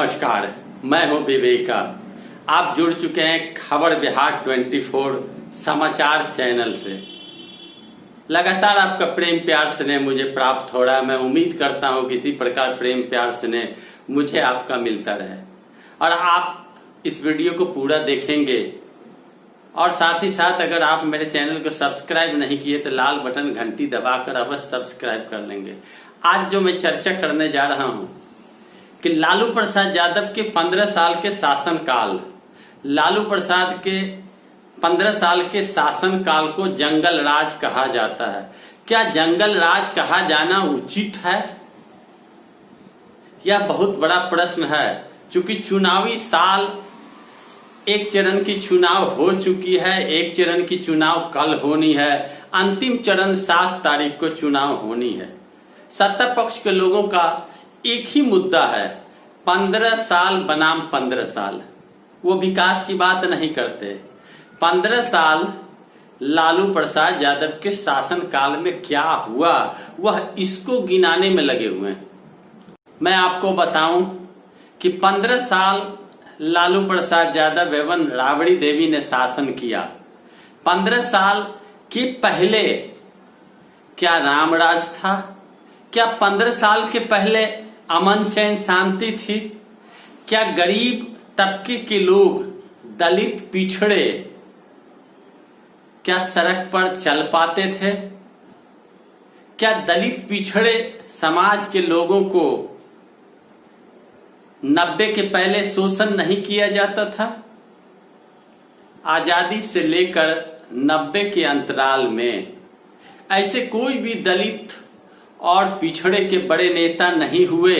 नमस्कार, मैं हूं विवेका। आप जुड़ चुके हैं खबर बिहार 24 समाचार चैनल से। लगातार आपका प्रेम प्यार स्नेह मुझे प्राप्त हो रहा है। मैं उम्मीद करता हूं कि इसी प्रकार प्रेम प्यार स्नेह मुझे आपका मिलता रहे और आप इस वीडियो को पूरा देखेंगे। और साथ ही साथ अगर आप मेरे चैनल को सब्सक्राइब नहीं किए तो लाल बटन घंटी दबाकर अवश्य सब्सक्राइब कर लेंगे। आज जो मैं चर्चा करने जा रहा हूं कि लालू प्रसाद यादव के 15 साल के शासनकाल, लालू प्रसाद के 15 साल के शासनकाल को जंगल राज कहा जाता है। क्या जंगल राज कहा जाना उचित है? यह बहुत बड़ा प्रश्न है, क्योंकि चुनावी साल एक चरण की चुनाव हो चुकी है, एक चरण की चुनाव कल होनी है, अंतिम चरण 7 तारीख को चुनाव होनी है। सत्ता पक्ष के लोगों का एक ही मुद्दा है, 15 साल बनाम 15 साल। वो विकास की बात नहीं करते। 15 साल लालू प्रसाद यादव के शासन काल में क्या हुआ, वह इसको गिनाने में लगे हुए हैं। मैं आपको बताऊं कि 15 साल लालू प्रसाद यादव एवं राबड़ी देवी ने शासन किया। 15 साल के पहले क्या रामराज था? क्या 15 साल के पहले अमन चैन शांति थी? क्या गरीब तबके के लोग, दलित पिछड़े क्या सड़क पर चल पाते थे? क्या दलित पिछड़े समाज के लोगों को 90 के पहले शोषण नहीं किया जाता था? आजादी से लेकर 90 के अंतराल में ऐसे कोई भी दलित और पिछड़े के बड़े नेता नहीं हुए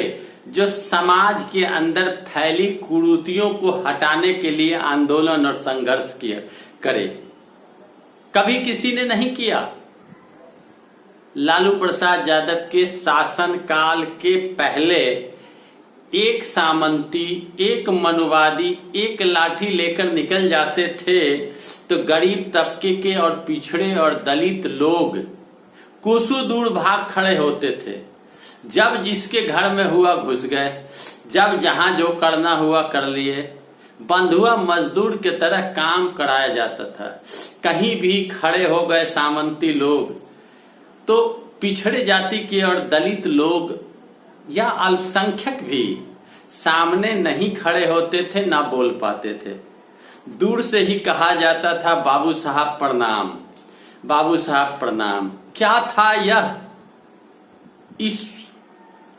जो समाज के अंदर फैली कुरीतियों को हटाने के लिए आंदोलन और संघर्ष करे। कभी किसी ने नहीं किया। लालू प्रसाद यादव के शासन काल के पहले एक सामंती, एक मनुवादी, एक लाठी लेकर निकल जाते थे तो गरीब तबके के और पिछड़े और दलित लोग कोसों दूर भाग खड़े होते थे। जब जिसके घर में हुआ घुस गए, जब जहां जो करना हुआ कर लिए। बंधुआ मजदूर के तरह काम कराया जाता था। कहीं भी खड़े हो गए सामंती लोग तो पिछड़े जाति के और दलित लोग या अल्पसंख्यक भी सामने नहीं खड़े होते थे, ना बोल पाते थे। दूर से ही कहा जाता था बाबू साहब प्रणाम, बाबू साहब प्रणाम। क्या था यह? इस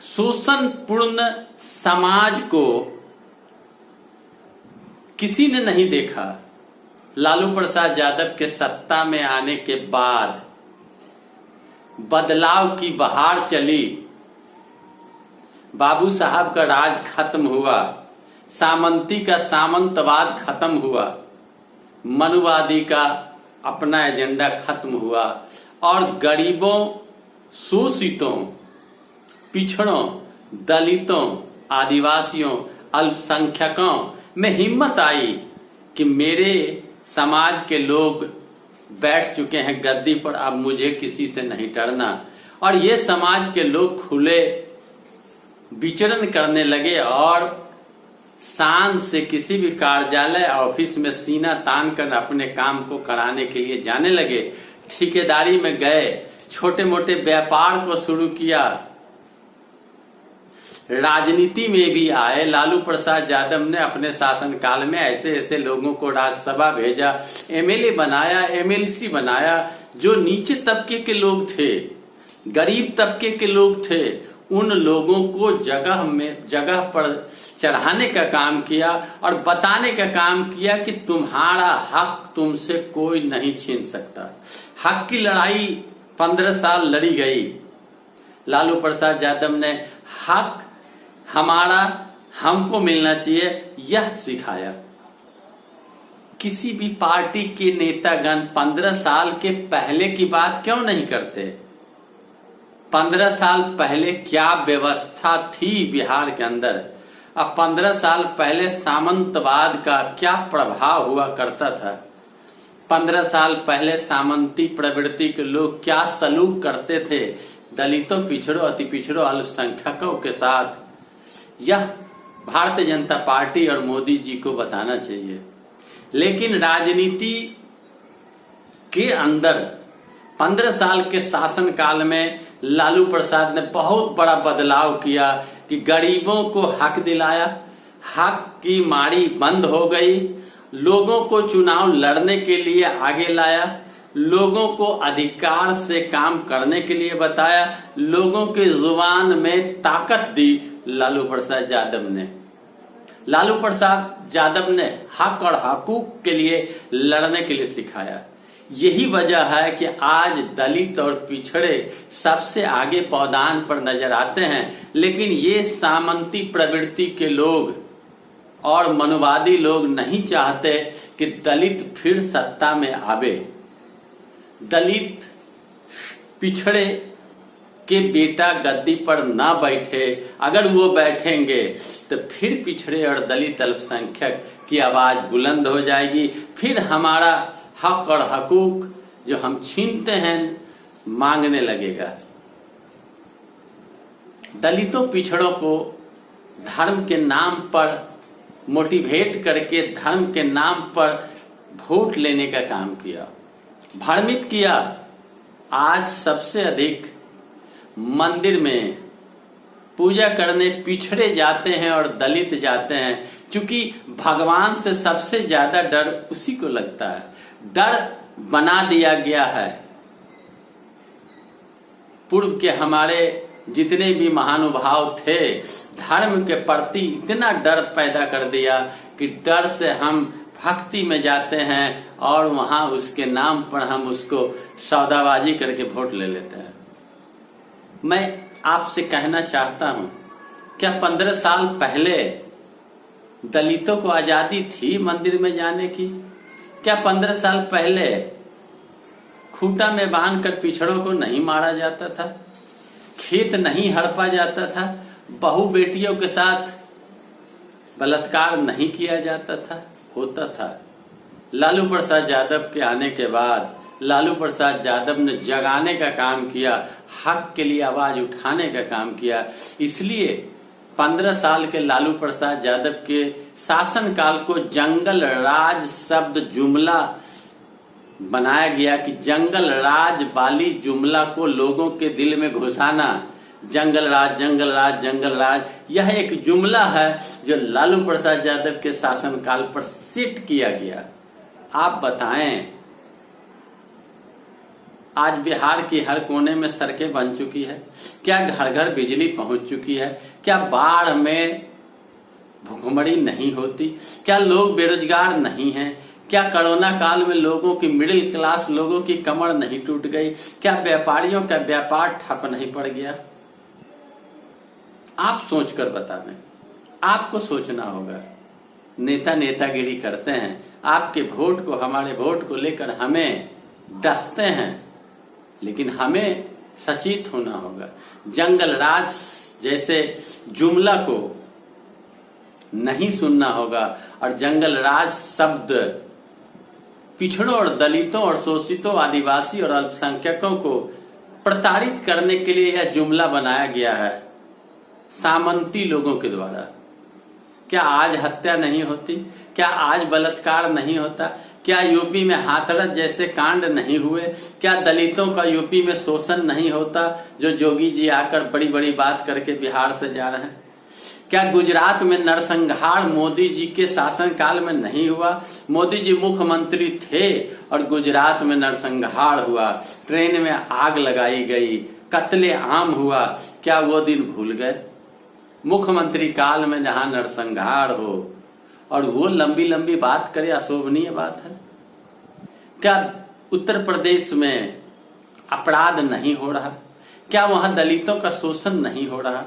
शोषणपूर्ण समाज को किसी ने नहीं देखा। लालू प्रसाद यादव के सत्ता में आने के बाद बदलाव की बहार चली। बाबू साहब का राज खत्म हुआ, सामंती का सामंतवाद खत्म हुआ, मनुवादी का अपना एजेंडा खत्म हुआ और गरीबों, शोषितों, पिछड़ों, दलितों, आदिवासियों, अल्पसंख्यकों में हिम्मत आई कि मेरे समाज के लोग बैठ चुके हैं गद्दी पर, अब मुझे किसी से नहीं डरना। और ये समाज के लोग खुले विचरण करने लगे और शान से किसी भी कार्यालय ऑफिस में सीना तान कर अपने काम को कराने के लिए जाने लगे। ठेकेदारी में गए, छोटे मोटे व्यापार को शुरू किया, राजनीति में भी आए। लालू प्रसाद यादव ने अपने शासनकाल में ऐसे ऐसे लोगों को राज्यसभा भेजा, एमएलए बनाया, एमएलसी बनाया, जो नीचे तबके के लोग थे, गरीब तबके के लोग थे। उन लोगों को जगह पर चढ़ाने का काम किया और बताने का काम किया कि तुम्हारा हक तुमसे कोई नहीं छीन सकता। हक की लड़ाई 15 साल लड़ी गई। लालू प्रसाद यादव ने हक हमारा, हमको मिलना चाहिए, यह सिखाया। किसी भी पार्टी के नेतागण 15 साल के पहले की बात क्यों नहीं करते? 15 साल पहले क्या व्यवस्था थी बिहार के अंदर? अब 15 साल पहले सामंतवाद का क्या प्रभाव हुआ करता था? 15 साल पहले सामंती प्रवृत्ति के लोग क्या सलूक करते थे दलितों, पिछड़ों, अति पिछड़ों, अल्पसंख्यकों के साथ? यह भारतीय जनता पार्टी और मोदी जी को बताना चाहिए। लेकिन राजनीति के अंदर 15 साल के शासनकाल में लालू प्रसाद ने बहुत बड़ा बदलाव किया कि गरीबों को हक दिलाया, हक की मारी बंद हो गई, लोगों को चुनाव लड़ने के लिए आगे लाया, लोगों को अधिकार से काम करने के लिए बताया, लोगों की जुबान में ताकत दी लालू प्रसाद यादव ने। लालू प्रसाद यादव ने हक और हकूक के लिए लड़ने के लिए सिखाया। यही वजह है कि आज दलित और पिछड़े सबसे आगे पौधान पर नजर आते हैं। लेकिन ये सामंती प्रवृत्ति के लोग और मनुवादी लोग नहीं चाहते कि दलित फिर सत्ता में आवे। दलित पिछड़े के बेटा गद्दी पर ना बैठे, अगर वो बैठेंगे तो फिर पिछड़े और दलित अल्पसंख्यक की आवाज बुलंद हो जाएगी। फिर हमारा हक और हकूक जो हम छीनते हैं मांगने लगेगा। दलितों पिछड़ों को धर्म के नाम पर मोटिवेट करके धर्म के नाम पर वोट लेने का काम किया, भ्रमित किया। आज सबसे अधिक मंदिर में पूजा करने पिछड़े जाते हैं और दलित जाते हैं, क्योंकि भगवान से सबसे ज्यादा डर उसी को लगता है। डर बना दिया गया है। पूर्व के हमारे जितने भी महानुभाव थे, धर्म के प्रति इतना डर पैदा कर दिया कि डर से हम भक्ति में जाते हैं और वहां उसके नाम पर हम उसको सौदाबाजी करके वोट ले लेते हैं। मैं आपसे कहना चाहता हूं, क्या 15 साल पहले दलितों को आजादी थी मंदिर में जाने की? क्या 15 साल पहले खूंटा में बांधकर पिछड़ों को नहीं मारा जाता था? खेत नहीं हड़पा जाता था? बहू बेटियों के साथ बलात्कार नहीं किया जाता था? होता था। लालू प्रसाद यादव के आने के बाद लालू प्रसाद यादव ने जगाने का काम किया, हक के लिए आवाज उठाने का काम किया। इसलिए 15 साल के लालू प्रसाद यादव के शासनकाल को जंगल राज शब्द जुमला बनाया गया कि जंगल राज वाली जुमला को लोगों के दिल में घुसाना। जंगल राज, जंगल राज, जंगल राज, यह एक जुमला है जो लालू प्रसाद यादव के शासनकाल पर सेट किया गया। आप बताएं, आज बिहार की हर कोने में सड़कें बन चुकी है? क्या घर घर बिजली पहुंच चुकी है? क्या बाढ़ में भुखमरी नहीं होती? क्या लोग बेरोजगार नहीं हैं? क्या कोरोना काल में लोगों की, मिडिल क्लास लोगों की कमर नहीं टूट गई? क्या व्यापारियों का व्यापार ठप नहीं पड़ गया? आप सोचकर बतावें, आपको सोचना होगा। नेता नेतागिरी करते हैं, आपके वोट को, हमारे वोट को लेकर हमें डसते हैं, लेकिन हमें सचेत होना होगा। जंगल राज जैसे जुमला को नहीं सुनना होगा और जंगल राज शब्द पिछड़ों और दलितों और शोषितों, आदिवासी और अल्पसंख्यकों को प्रताड़ित करने के लिए यह जुमला बनाया गया है सामंती लोगों के द्वारा। क्या आज हत्या नहीं होती? क्या आज बलात्कार नहीं होता? क्या यूपी में हाथरस जैसे कांड नहीं हुए? क्या दलितों का यूपी में शोषण नहीं होता जो योगी जी आकर बड़ी बड़ी बात करके बिहार से जा रहे हैं? क्या गुजरात में नरसंहार मोदी जी के शासनकाल में नहीं हुआ? मोदी जी मुख्यमंत्री थे और गुजरात में नरसंहार हुआ, ट्रेन में आग लगाई गई, कत्ले आम हुआ। क्या वो दिन भूल गए? मुख्यमंत्री काल में जहां नरसंहार हो और वो लंबी लंबी बात करे, अशोभनीय बात है? क्या उत्तर प्रदेश में अपराध नहीं हो रहा? क्या वहां दलितों का शोषण नहीं हो रहा?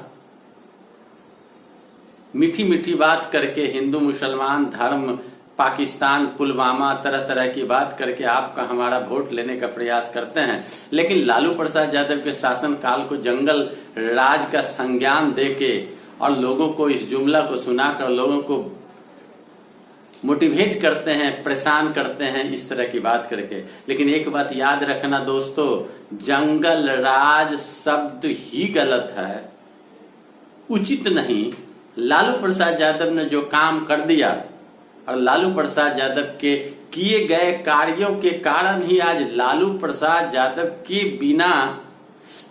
मीठी मीठी बात करके हिंदू मुसलमान धर्म, पाकिस्तान, पुलवामा, तरह तरह की बात करके आपका हमारा वोट लेने का प्रयास करते हैं। लेकिन लालू प्रसाद यादव के शासन काल को जंगल राज का संज्ञान देके और लोगों को इस जुमला को सुनाकर लोगों को मोटिवेट करते हैं, परेशान करते हैं इस तरह की बात करके। लेकिन एक बात याद रखना दोस्तों, जंगल राज शब्द ही गलत है, उचित नहीं। लालू प्रसाद यादव ने जो काम कर दिया और लालू प्रसाद यादव के किए गए कार्यों के कारण ही आज लालू प्रसाद यादव के बिना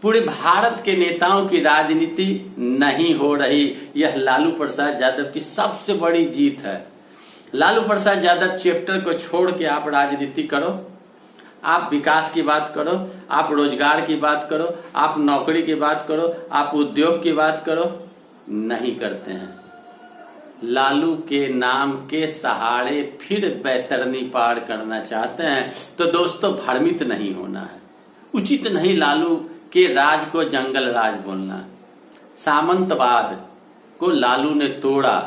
पूरे भारत के नेताओं की राजनीति नहीं हो रही। यह लालू प्रसाद यादव की सबसे बड़ी जीत है। लालू प्रसाद यादव चैप्टर को छोड़ के आप राजनीति करो, आप विकास की बात करो, आप रोजगार की बात करो, आप नौकरी की बात करो, आप उद्योग की बात करो, नहीं करते हैं। लालू के नाम के सहारे फिर बैतरनी पार करना चाहते हैं। तो दोस्तों, भ्रमित नहीं होना है, उचित नहीं लालू के राज को जंगल राज बोलना। सामंतवाद को लालू ने तोड़ा,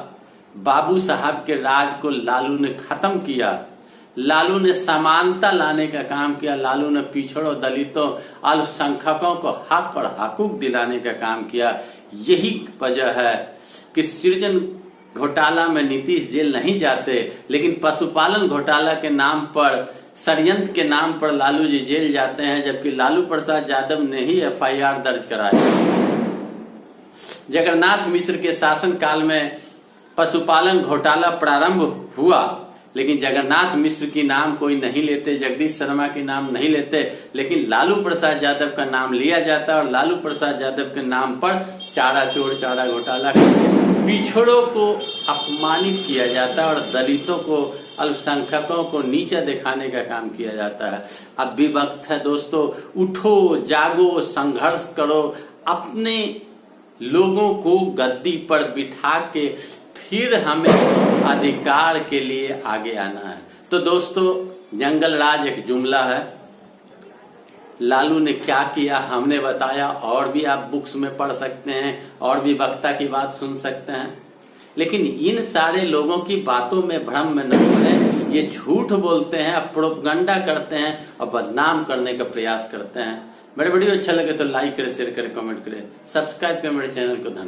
बाबू साहब के राज को लालू ने खत्म किया, लालू ने समानता लाने का काम किया, लालू ने पिछड़ों, दलितों, अल्पसंख्यकों को हक और हकूक दिलाने का काम किया। यही वजह है कि सृजन घोटाला में नीतीश जेल नहीं जाते, लेकिन पशुपालन घोटाला के नाम पर, षड्यंत्र के नाम पर लालू जी जेल जाते हैं, जबकि लालू प्रसाद यादव ने ही एफआईआर दर्ज कराया। जगन्नाथ मिश्र के शासनकाल में पशुपालन घोटाला प्रारंभ हुआ, लेकिन जगन्नाथ मिश्र की नाम कोई नहीं लेते, जगदीश शर्मा की नाम नहीं लेते, लेकिन लालू प्रसाद यादव का नाम लिया जाता है और लालू प्रसाद यादव के नाम पर चारा चोर, चारा घोटाला, पिछड़ों को अपमानित किया जाता है और दलितों को, अल्पसंख्यकों को नीचा दिखाने का काम किया जाता है। अब भी वक्त है दोस्तों, उठो, जागो, संघर्ष करो, अपने लोगों को गद्दी पर बिठा के फिर हमें अधिकार के लिए आगे आना है। तो दोस्तों, जंगल राज एक जुमला है। लालू ने क्या किया हमने बताया, और भी आप बुक्स में पढ़ सकते हैं, और भी वक्ता की बात सुन सकते हैं, लेकिन इन सारे लोगों की बातों में भ्रम में न पड़े। ये झूठ बोलते हैं, प्रोपगंडा करते हैं और बदनाम करने का प्रयास करते हैं। मेरे वीडियो अच्छा लगे तो लाइक करें, शेयर करें, कमेंट करें, सब्सक्राइब करें मेरे चैनल को। धन्यवाद।